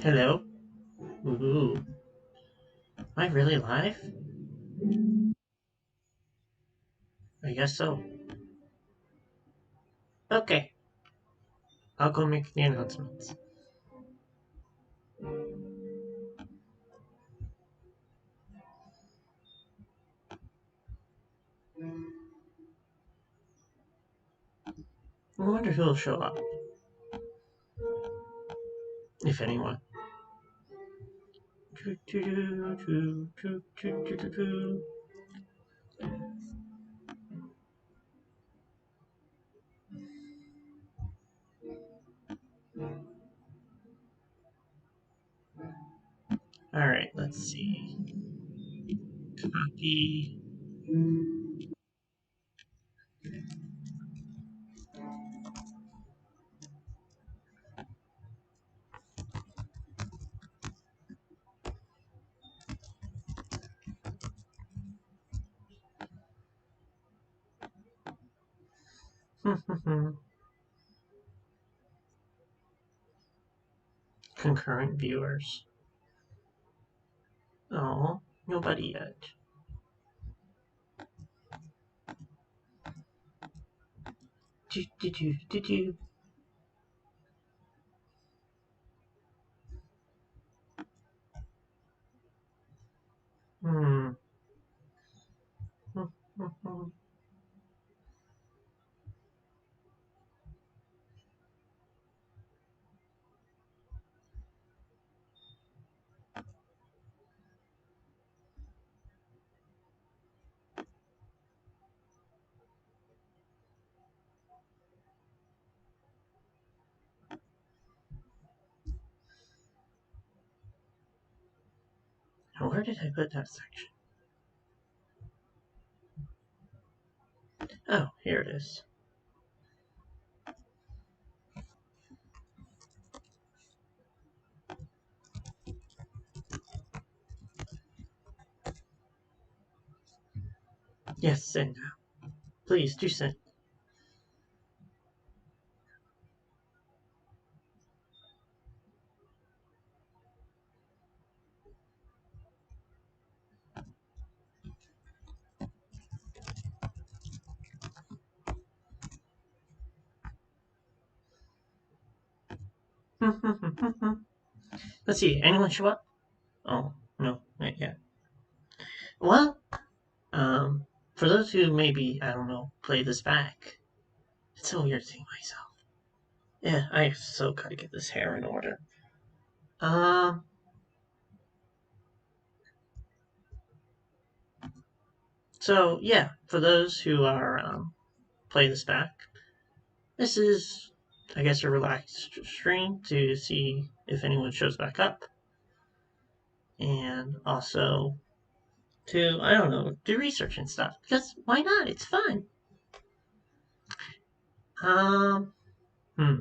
Hello? Ooh. Am I really live? I guess so. Okay, I'll go make the announcements. I wonder who'll show up, if anyone. Alright, let's see. Copy. Concurrent viewers. Oh, nobody yet. Do. Hmm. Now, where did I put that section? Oh, here it is. Yes, send now. Please do send. Let's see, anyone show up? Oh, no, not yet. Well, for those who maybe, I don't know, play this back, it's so weird seeing myself. Yeah, I so gotta get this hair in order. Um, so yeah, for those who are, play this back, this is, I guess, a relaxed stream to see if anyone shows back up. And also to, I don't know, do research and stuff. Because why not? It's fun. Um, hmm.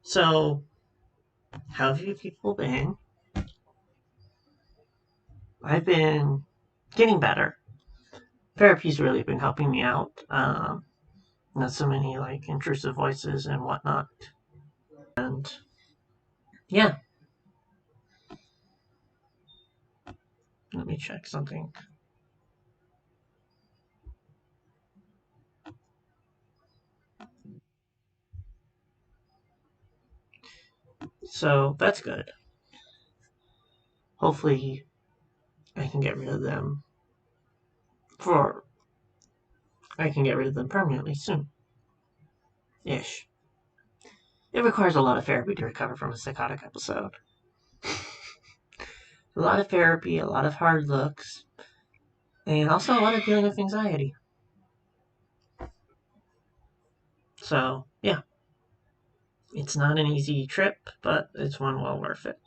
So, how have you people been? I've been getting better. Therapy's really been helping me out. Not so many like intrusive voices and whatnot. And yeah, let me check something. So that's good. Hopefully, I can get rid of them for. I can get rid of them permanently soon. Ish. It requires a lot of therapy to recover from a psychotic episode. A lot of therapy, a lot of hard looks, and also a lot of dealing with anxiety. So, yeah, it's not an easy trip, but it's one well worth it.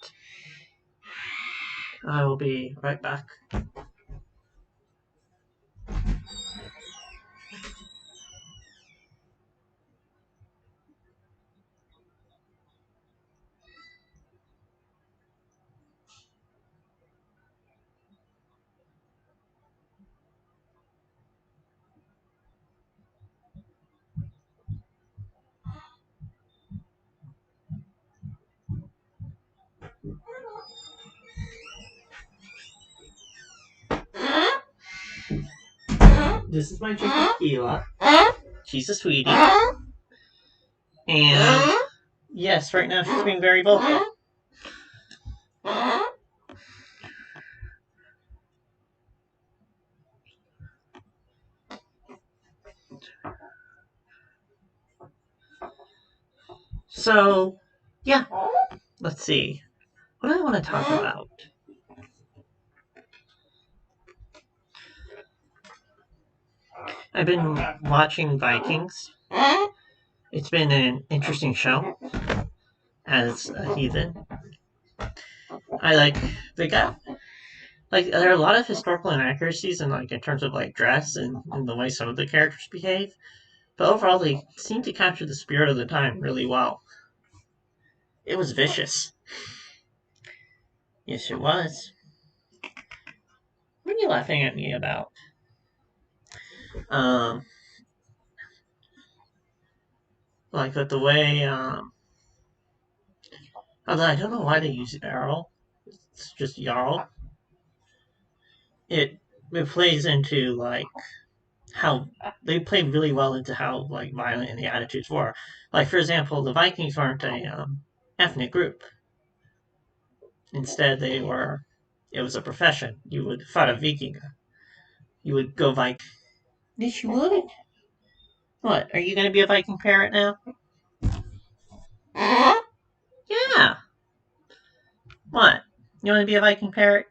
I will be right back. This is my chicken Keela. She's a sweetie. And yes, right now she's being very vocal. So, yeah, let's see. What do I want to talk about? I've been watching Vikings. It's been an interesting show as a heathen. I like they got like there are a lot of historical inaccuracies in like in terms of like dress and the way some of the characters behave. But overall they seem to capture the spirit of the time really well. It was vicious. Yes it was. What are you laughing at me about? Um like with the way although I don't know why they use Jarl. It's just Jarl. It it plays into like how they played really well into how like violent the attitudes were. Like for example, the Vikings weren't a ethnic group. Instead, they were. It was a profession. You would fight a Viking. You would go Viking. Yes, you would. What? Are you going to be a Viking parrot now? Yeah. What? You want to be a Viking parrot?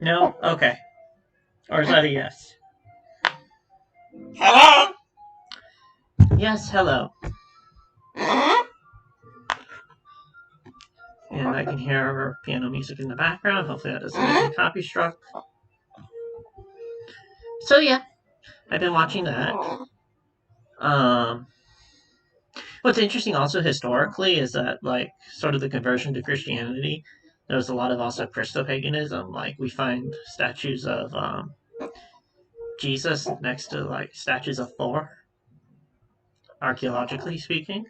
No. Okay. Or is that a yes? Hello. Yes. Hello. And I can hear piano music in the background. Hopefully that doesn't make me copy struck. So yeah, I've been watching that. Um, what's interesting also historically is that like sort of the conversion to Christianity, there was a lot of also Christopaganism. Like we find statues of Jesus next to like statues of Thor, archaeologically speaking.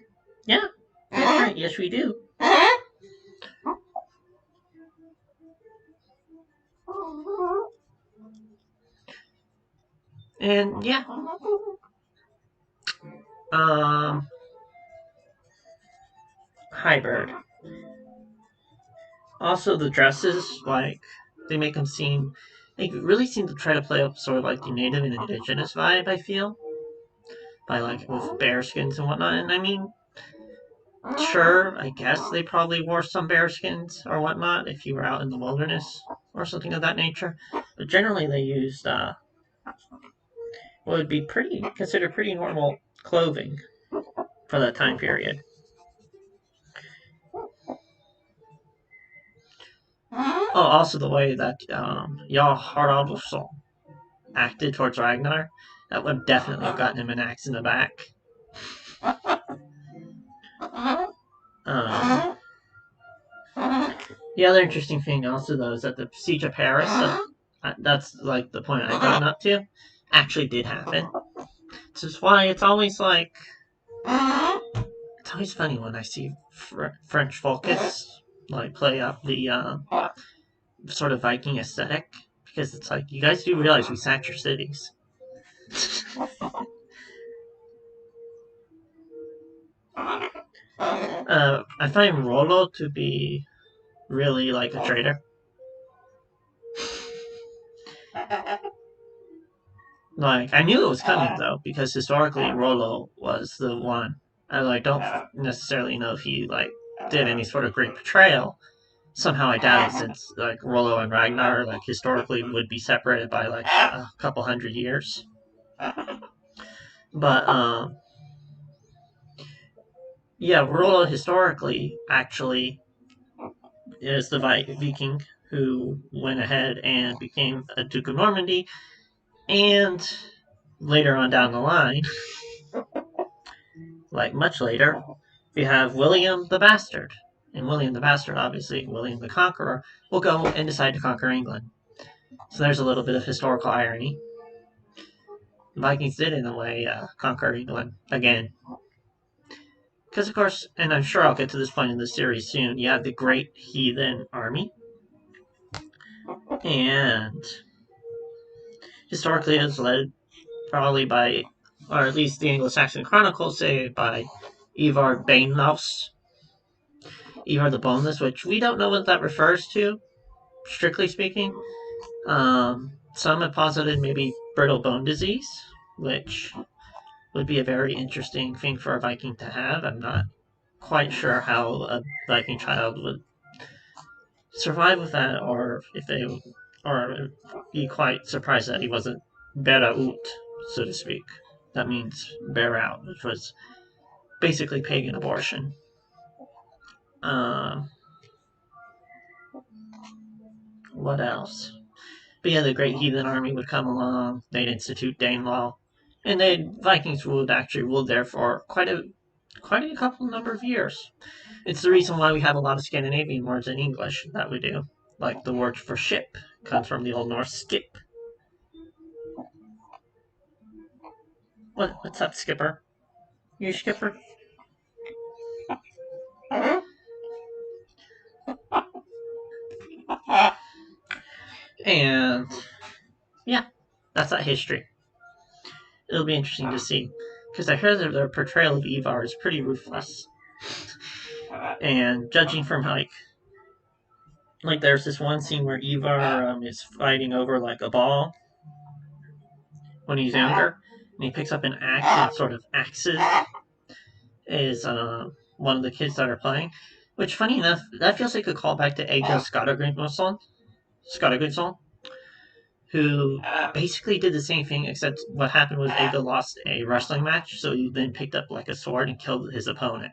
Yeah, that's right. Yes, we do. And yeah, um, hi bird. Also, the dresses, like, they make them seem. They really seem to try to play up sort of like the native and indigenous vibe, I feel. By like, with bear skins and whatnot. And I mean, sure, I guess they probably wore some bear skins or whatnot if you were out in the wilderness or something of that nature. But generally, they used what would be pretty considered pretty normal clothing for that time period. Oh, also the way that Jarl Haraldusson acted towards Ragnar, that would definitely have gotten him an axe in the back. Um, the other interesting thing also though is that the siege of Paris, that's like the point I've gotten up to, actually did happen. This is why it's always like it's always funny when I see French folkists like play up the sort of Viking aesthetic because it's like you guys do realize we sacked your cities. I find Rollo to be really like a traitor. Like I knew it was coming though because historically Rollo was the one. I like don't necessarily know if he like did any sort of great betrayal. Somehow I doubt it since like Rollo and Ragnar like historically would be separated by like a couple hundred years. But yeah, Rollo historically actually is the Viking who went ahead and became a Duke of Normandy, and later on down the line, like much later, we have William the Bastard. And William the Bastard, obviously, William the Conqueror, will go and decide to conquer England. So there's a little bit of historical irony. The Vikings did, in a way, conquer England again. Because, of course, and I'm sure I'll get to this point in the series soon, you have the Great Heathen Army. And historically, it's led probably by, or at least the Anglo-Saxon Chronicles say, by Ivar Bainlaus, Ivar the Boneless, which we don't know what that refers to, strictly speaking. Some have posited maybe brittle bone disease, which would be a very interesting thing for a Viking to have. I'm not quite sure how a Viking child would survive with that, or if they, or be quite surprised that he wasn't bera ut, so to speak. That means bear out, which was basically pagan abortion. Uh, what else? But yeah, the Great Heathen Army would come along. They'd institute Danelaw, and they Vikings would actually rule there for quite a couple number of years. It's the reason why we have a lot of Scandinavian words in English that we do, like the word for ship comes from the Old Norse skip. What's up, Skipper? You Skipper? And yeah, that's that history. It'll be interesting to see, because I heard that their portrayal of Ivar is pretty ruthless. And judging from like there's this one scene where Ivar is fighting over like a ball when he's younger, and he picks up an axe and sort of axes is one of the kids that are playing. Which, funny enough, that feels like a callback to Ego Skadagrundsson, who basically did the same thing, except what happened was Ego lost a wrestling match, so he then picked up like a sword and killed his opponent.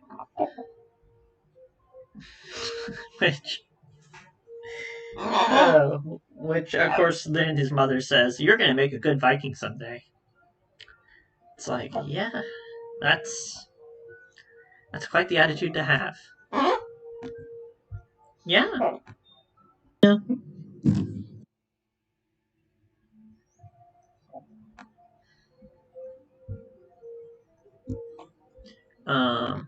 which, which of course, then his mother says, "You're gonna make a good Viking someday." It's like, yeah, that's that's quite the attitude to have. Yeah. Yeah. Um.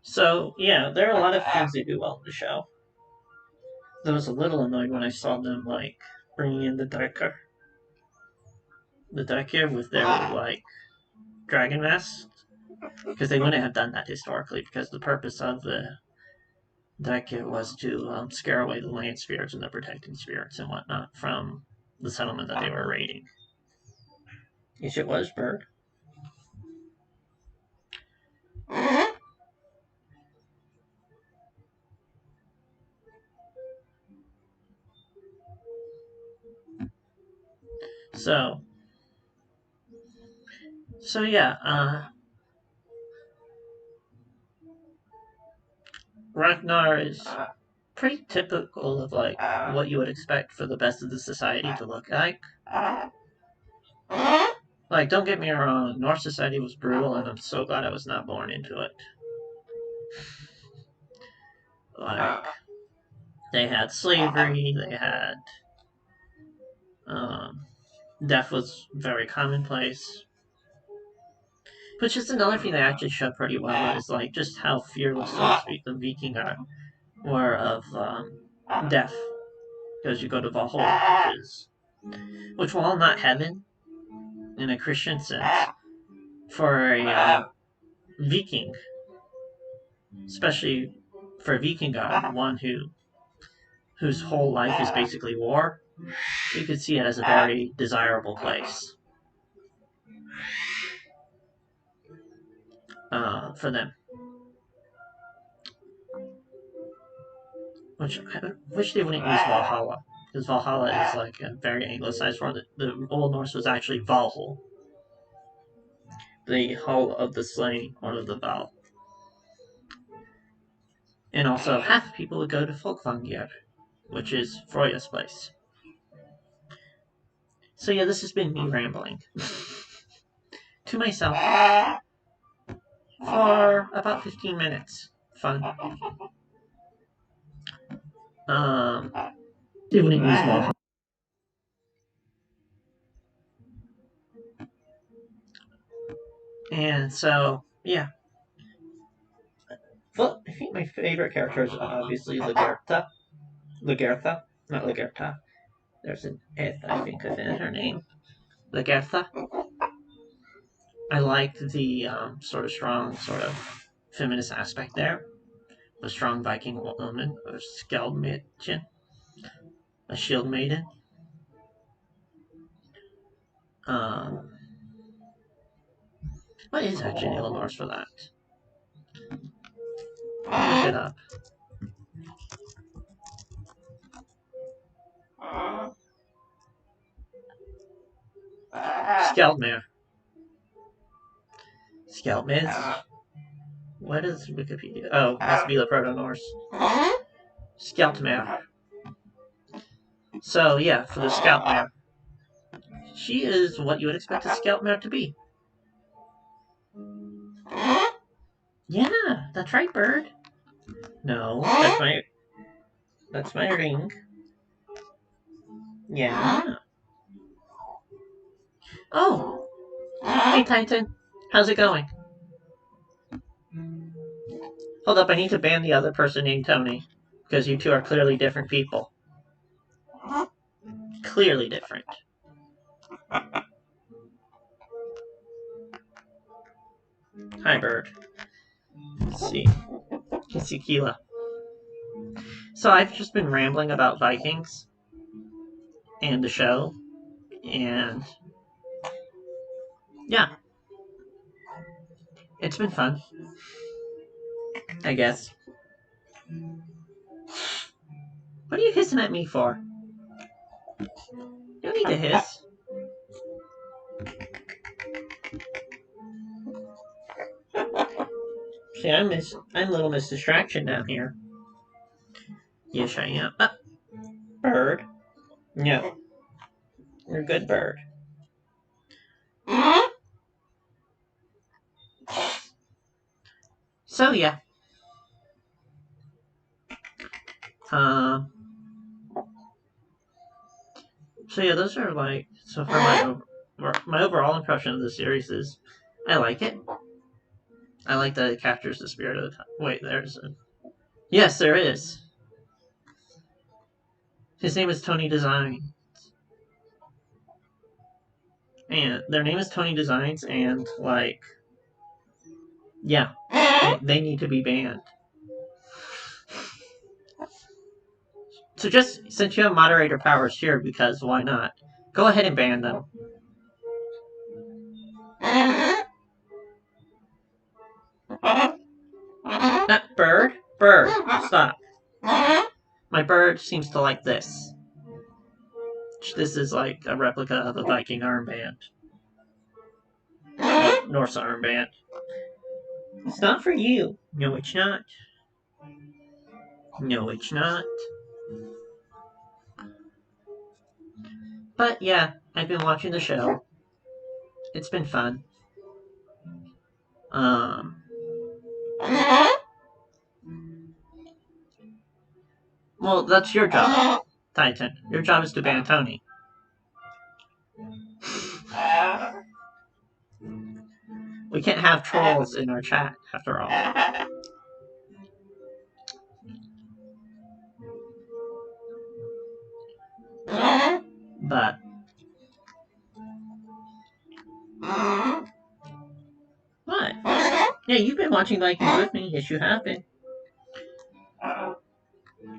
So yeah, there are a lot of things they do well in the show. I was a little annoyed when I saw them like bringing in the Drekker with their like dragon masks, because they wouldn't have done that historically. Because the purpose of the Drekker was to scare away the land spirits and the protecting spirits and whatnot from the settlement that they were raiding. Yes, it was Bird. So, so yeah, Ragnar is pretty typical of like what you would expect for the best of the society to look like. Like, don't get me wrong, Norse society was brutal, and I'm so glad I was not born into it. Like, they had slavery, they had um, death was very commonplace. Which is another thing they actually show pretty well is like just how fearless, so to speak, the Viking are were of death. Because you go to Valhalla, which while not heaven in a Christian sense, for a Viking, especially for a Viking god, one whose whole life is basically war, you could see it as a very desirable place for them. Which I wish they wouldn't use Valhalla, because Valhalla is like a very anglicized word. The Old Norse was actually Valhall, the Hall of the Slain, or of the Val. And also, half the people would go to Folkvangir, which is Freya's place. So yeah, this has been me rambling to myself for about 15 minutes. Fun. Um, they wouldn't use Valhalla. And so, yeah. Well, I think my favorite character is obviously Lagertha. Lagertha, not Lagertha. There's an F, I think, within her name. Lagertha. I like the sort of strong, sort of feminist aspect there. The strong Viking woman, a skeld maiden, a shield maiden. Um, what is actually the Old Norse for that? Look it up. Skeldmere. Skeldmere. What is Wikipedia? Oh, it has to be the Proto Norse. Skeldmere. So yeah, for the Skeldmere, she is what you would expect a Skeldmere to be. Yeah, that's right, Bird. No, that's my ring. Yeah. Oh, hey Titan, how's it going? Hold up, I need to ban the other person named Tony because you two are clearly different people. Clearly different. Hi, Bird. Let's see. Kisikila. So I've just been rambling about Vikings and the show, and yeah, it's been fun, I guess. What are you hissing at me for? You don't need to hiss. See, I'm Little Miss Distraction down here. Yes, I am. Bird. No, you're a good bird. So yeah. Uh, so yeah, those are like so for my overall impression of the series is I like it. I like that it captures the spirit of the time. Wait, there's a yes, there is. His name is Tony Design, and their name is Tony Designs, and like yeah, they need to be banned. So just since you have moderator powers here, because why not? Go ahead and ban them. That bird, stop. My bird seems to like this. This is like a replica of a Viking armband. Norse armband. It's not for you. No, it's not. No, it's not. But yeah, I've been watching the show. It's been fun. Um, well, that's your job, Titan. Your job is to ban Tony. We can't have trolls in our chat, after all. But what? Yeah, you've been watching Vikings with me. Yes, you have been.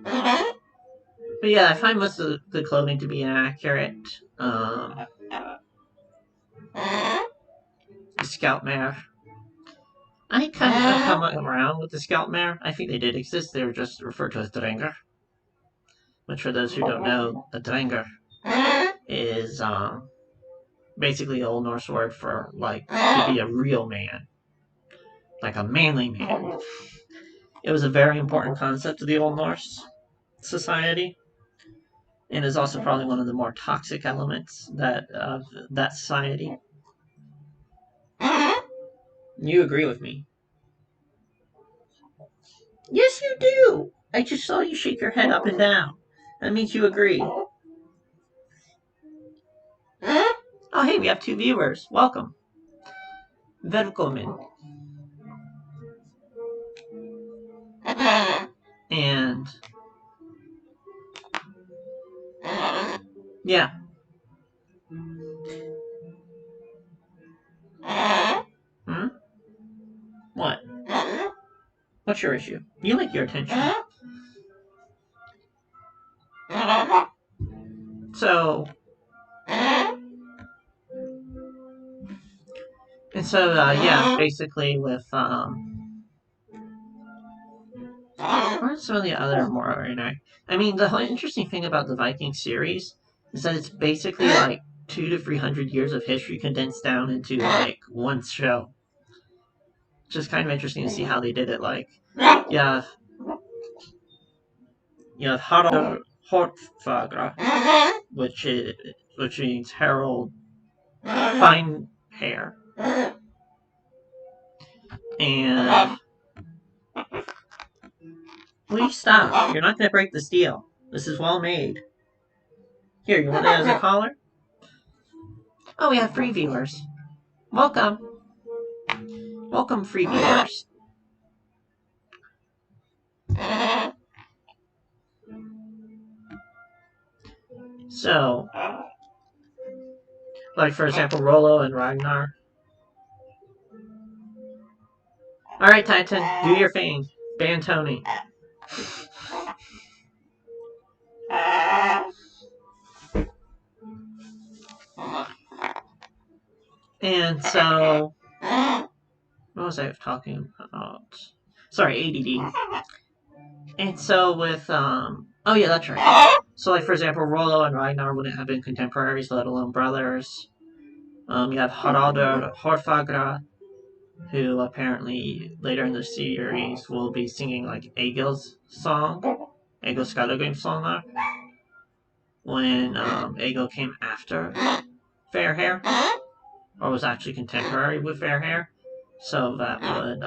But yeah, I find most of the clothing to be inaccurate. The Scout Mare. I kind of have come around with the Scout Mare. I think they did exist. They were just referred to as Drenger. Which, for those who don't know, a Drenger is basically the Old Norse word for like to be a real man, like a manly man. It was a very important concept to the Old Norse society, and is also probably one of the more toxic elements that of that society. You agree with me? Yes, you do. I just saw you shake your head up and down. That means you agree. Oh, hey, we have 2 viewers. Welcome. Velkommen. And yeah. Hmm? What? What's your issue? You like your attention. So, yeah, basically with, what are some of the other more, I mean, the whole interesting thing about the Viking series is that it's basically like 200 to 300 years of history condensed down into like one show. Just kind of interesting to see how they did it. Like, yeah, you have Harald Hortfagra, which means Harold Fine Hair, and please stop. You're not going to break the steel. This is well made. Here, you want it as a collar? Oh, we have free viewers. Welcome. Welcome, free viewers. So, like for example, Rollo and Ragnar. Alright, Titan, do your thing. Ban Tony. And so, what was I talking about? Sorry, ADD. And so with, oh yeah, that's right. So like for example, Rollo and Ragnar wouldn't have been contemporaries, let alone brothers. You have Haraldur Horfagra, who apparently later in the series will be singing like Egil's song, Egil's Skallagrim's song, when Egil came after Fairhair, or was actually contemporary with Fairhair. So that would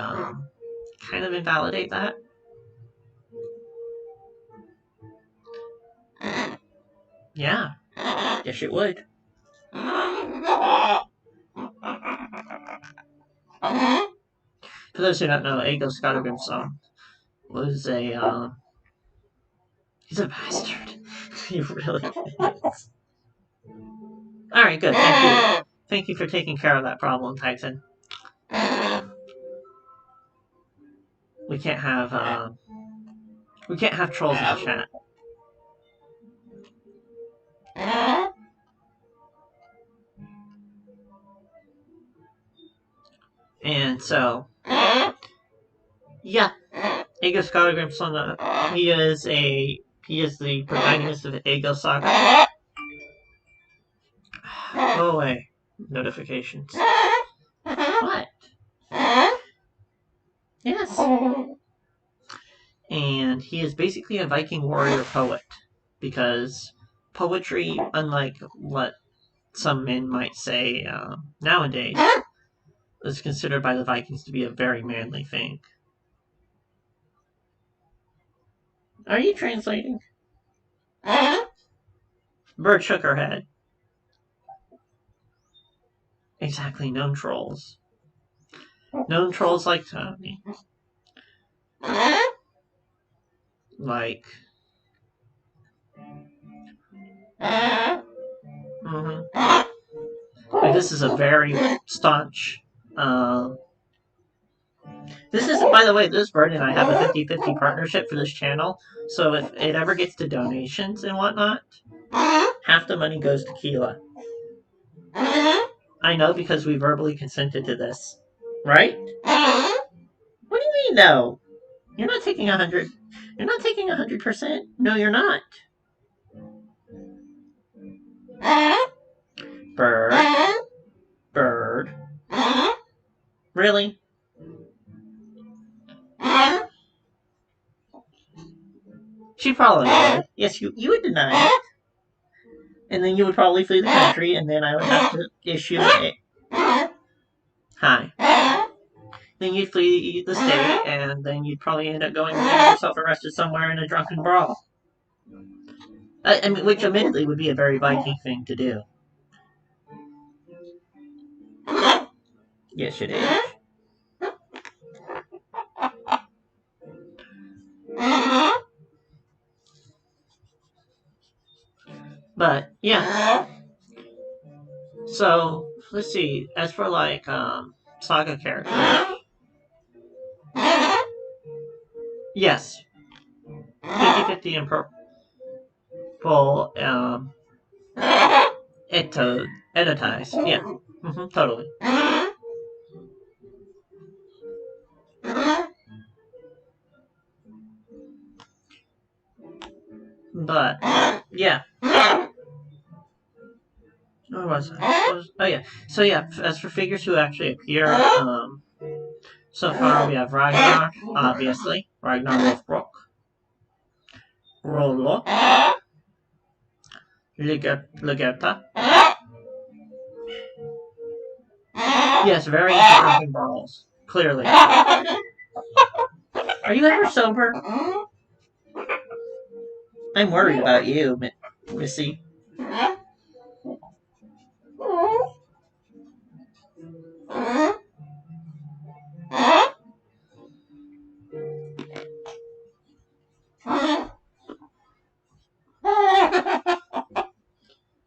kind of invalidate that. Yeah, yes it would. For those who don't know, Egil Skallagrim's song was a he's a bastard. He really is. Alright, good, thank you. Thank you for taking care of that problem, Titan. We can't have trolls in the chat. And so, yeah, Egil Skallagrim's son, he is the protagonist of Egil Saga. Go away. Notifications. What? Yes. And he is basically a Viking warrior poet, because poetry, unlike what some men might say nowadays, is considered by the Vikings to be a very manly thing. Are you translating? Bird shook her head. Exactly, known trolls. Known trolls like Tony. Like... Like, this is a very staunch... This is, by the way, this Bird and I have a 50-50 partnership for this channel, so if it ever gets to donations and whatnot, half the money goes to Keela. I know, because we verbally consented to this. Right? What do you mean, no? You're not taking 100. You're not taking 100%. No, you're not. Bird. Bird. Really? She probably would. Yes, you would deny it. And then you would probably flee the country, and then I would have to issue a... Hi. Then you'd flee the state, and then you'd probably end up going and getting yourself arrested somewhere in a drunken brawl. I mean, which admittedly would be a very Viking thing to do. Yes, it is. But yeah. So let's see. As for like saga characters, yes, 50-50 in purple. Eto editize. Yeah. Totally. But yeah. What was I? Oh yeah. So yeah, as for figures who actually appear, so far we have Ragnar, obviously, Ragnar Lothbrok, Rollo, Ligerta. Yes, very interesting balls. Clearly. Are you ever sober? I'm worried about you, Missy.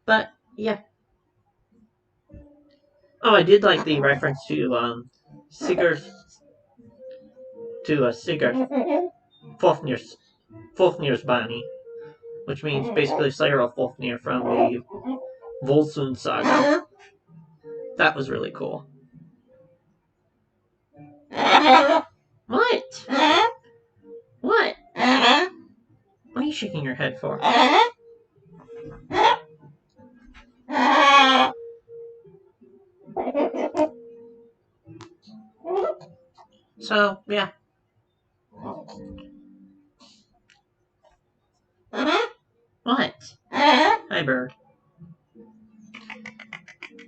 But yeah. Oh, I did like the reference to Sigurd Sigurd Fofnir's Bani, which means basically Slayer of Fofnir from the Volsund saga. That was really cool. What? What? What are you shaking your head for? So, yeah. What? Hi, Bird.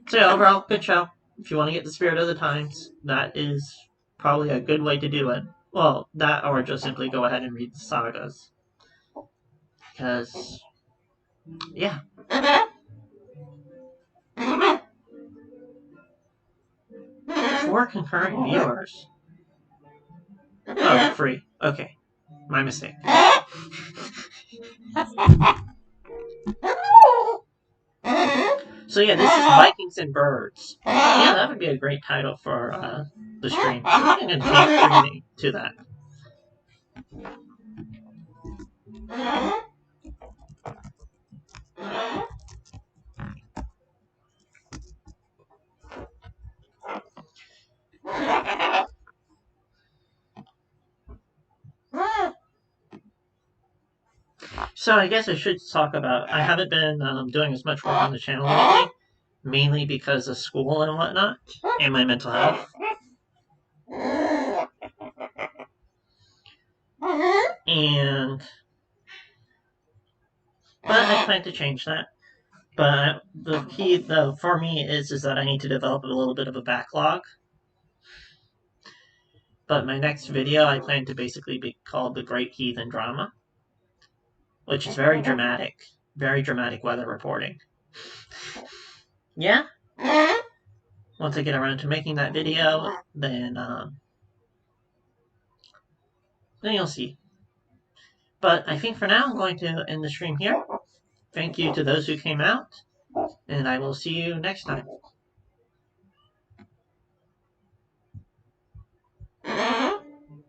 So, yeah, overall, good show. If you want to get the spirit of the times, that is probably a good way to do it. Well, that or just simply go ahead and read the sagas. Because, yeah. 4 concurrent viewers. Oh, free. Okay. My mistake. So yeah, this is Vikings and Birds. Yeah, that would be a great title for the stream. I'm going to change to that. So I guess I should talk about. I haven't been doing as much work on the channel lately, mainly because of school and whatnot, and my mental health. And but I plan to change that. But the key, though, for me is that I need to develop a little bit of a backlog. But my next video, I plan to basically be called The Great Heathen Drama, which is very dramatic weather reporting. Yeah? Once I get around to making that video, then you'll see. But I think for now, I'm going to end the stream here. Thank you to those who came out, and I will see you next time.